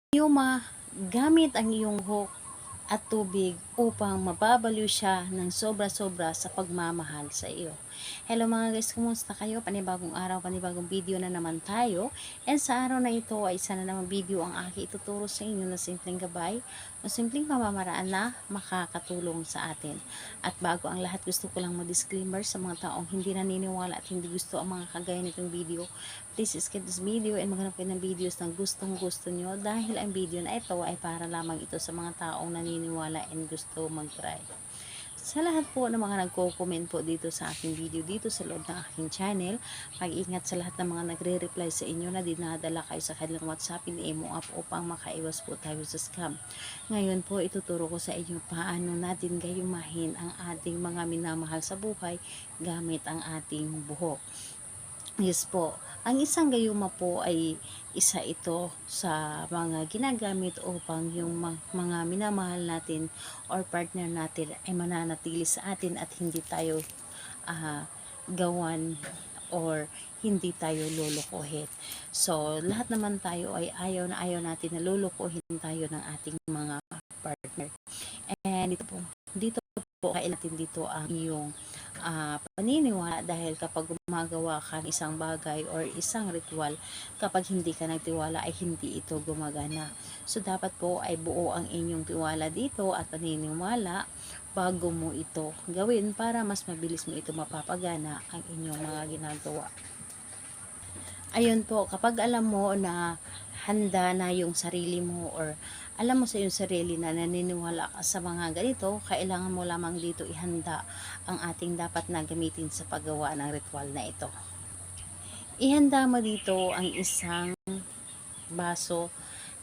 Yuma, gamit ang iyong hook at tubig upang mababaliw siya ng sobra-sobra sa pagmamahal sa iyo. Hello mga guys, kumusta kayo? Panibagong araw, panibagong video na naman tayo. And sa araw na ito ay isa na naman video ang aking ituturo sa inyo na simpleng gabay o simpleng pamamaraan na makakatulong sa atin. At bago ang lahat, gusto ko lang mag-disclaimer sa mga taong hindi naniniwala at hindi gusto ang mga kagaya nitong video. Please skip this video and maghanap kayo ng videos na gustong gusto nyo dahil ang video na ito ay para lamang ito sa mga taong naniniwala and gusto mag-try. Sa lahat po ng mga nagko-comment po dito sa aking video dito sa loob ng aking channel, mag-ingat sa lahat ng mga nagre-reply sa inyo na dinadala kayo sa kanilang WhatsApp in Emo app upang makaiwas po tayo sa scam. Ngayon po ituturo ko sa inyo paano natin gayumahin ang ating mga minamahal sa buhay gamit ang ating buhok. Yes po. Ang isang gayuma po ay isa ito sa mga ginagamit upang yung mga minamahal natin or partner natin ay mananatili sa atin at hindi tayo gawan or hindi tayo lulukuhin. So, lahat naman tayo ay ayaw natin na lulukuhin tayo ng ating mga partner. And dito po kailan natin dito ang iyong paniniwala dahil kapag gumagawa ka ng isang bagay or isang ritual, kapag hindi ka nagtiwala ay hindi ito gumagana. So dapat po ay buo ang inyong tiwala dito at paniniwala bago mo ito gawin para mas mabilis mo ito mapapagana ang inyong mga ginagawa. Ayun po, kapag alam mo na handa na yung sarili mo or alam mo sa iyong sarili na naniniwala ka sa mga ganito, kailangan mo lamang dito ihanda ang ating dapat na gamitin sa paggawa ng ritual na ito. Ihanda mo dito ang isang baso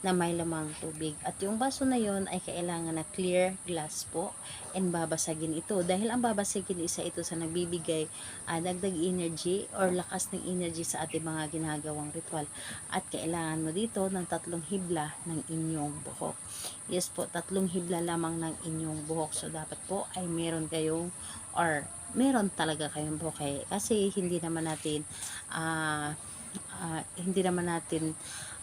na may lamang tubig. At yung baso na yon ay kailangan na clear glass po and babasagin ito. Dahil ang babasagin isa ito sa nagbibigay dagdag energy or lakas ng energy sa ating mga ginagawang ritual. At kailangan mo dito ng 3 hibla ng inyong buhok. Yes po, 3 hibla lamang ng inyong buhok. So dapat po ay meron kayong or meron talaga kayong buhok kasi hindi naman natin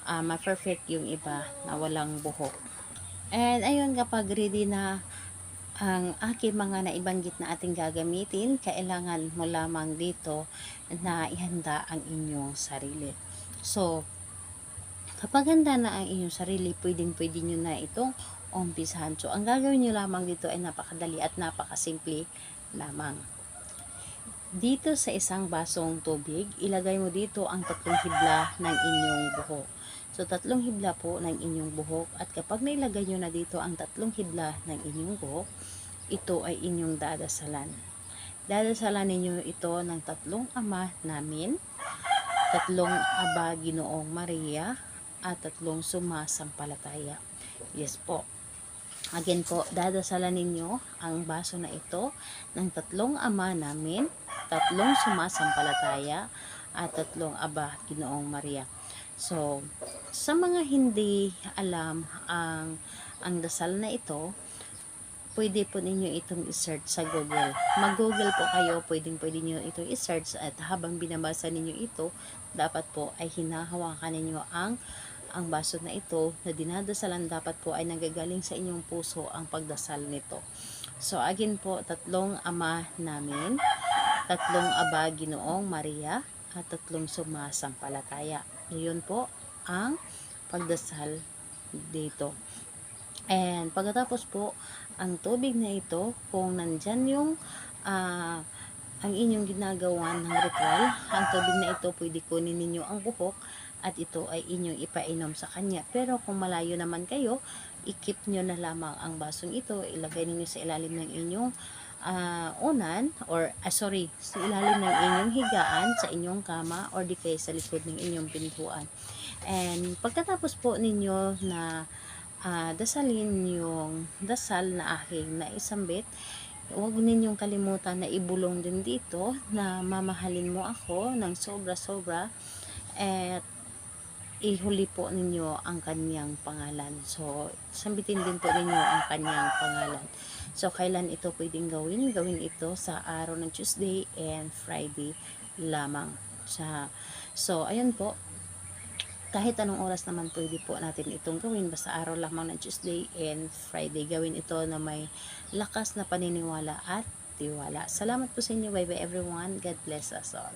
ma-perfect yung iba na walang buhok. And ayun, kapag ready na ang aking mga naibanggit na ating gagamitin, kailangan mo lamang dito na ihanda ang inyong sarili. So, kapag handa na ang inyong sarili, pwede nyo na itong umpisahan. So, ang gagawin nyo lamang dito ay napakadali at napakasimple lamang. Dito sa isang basong tubig, ilagay mo dito ang 3 hibla ng inyong buhok. So, 3 hibla po ng inyong buhok. At kapag nailagay nyo na dito ang 3 hibla ng inyong buhok, ito ay inyong dadasalan. Dadasalan ninyo ito ng 3 Ama namin, 3 Aba Ginoong Maria, at 3 Sumasampalataya. Yes po. Again po, dadasalan ninyo ang baso na ito ng 3 Ama namin, 3 Sumasampalataya, at 3 Aba Ginoong Maria. So, sa mga hindi alam ang dasal na ito, pwede po ninyo itong i-search sa Google. Mag-Google po kayo, pwede nyo itong i-search at habang binabasa ninyo ito, dapat po ay hinahawakan ninyo ang baso na ito na dinadasalan. Dapat po ay nagagaling sa inyong puso ang pagdasal nito. So, again po, 3 Ama namin, 3 Aba Ginoong Maria, at 3 Sumasampalataya. Yun po ang pagdasal dito. And pagkatapos po, ang tubig na ito, kung nandyan yung ang inyong ginagawa ng ritual, ang tubig na ito, pwede kunin ninyo ang buhok at ito ay inyong ipainom sa kanya. Pero kung malayo naman kayo, ikip nyo na lamang ang basong ito, ilagay ninyo sa ilalim ng inyong unan sa ilalim ng inyong higaan sa inyong kama or di kaya sa likod ng inyong pintuan. And pagkatapos po ninyo na dasalin yung dasal na aking naisambit, huwag ninyong kalimutan na ibulong din dito na mamahalin mo ako ng sobra-sobra at ihuli po ninyo ang kanyang pangalan. So, sambitin din po ninyo ang kanyang pangalan. So, kailan ito pwedeng gawin? Gawin ito sa araw ng Tuesday and Friday lamang. So, ayun po. kahit anong oras naman pwede po natin itong gawin, basta araw lamang ng Tuesday and Friday. Gawin ito na may lakas na paniniwala at tiwala. Salamat po sa inyo. Bye bye everyone. God bless us all.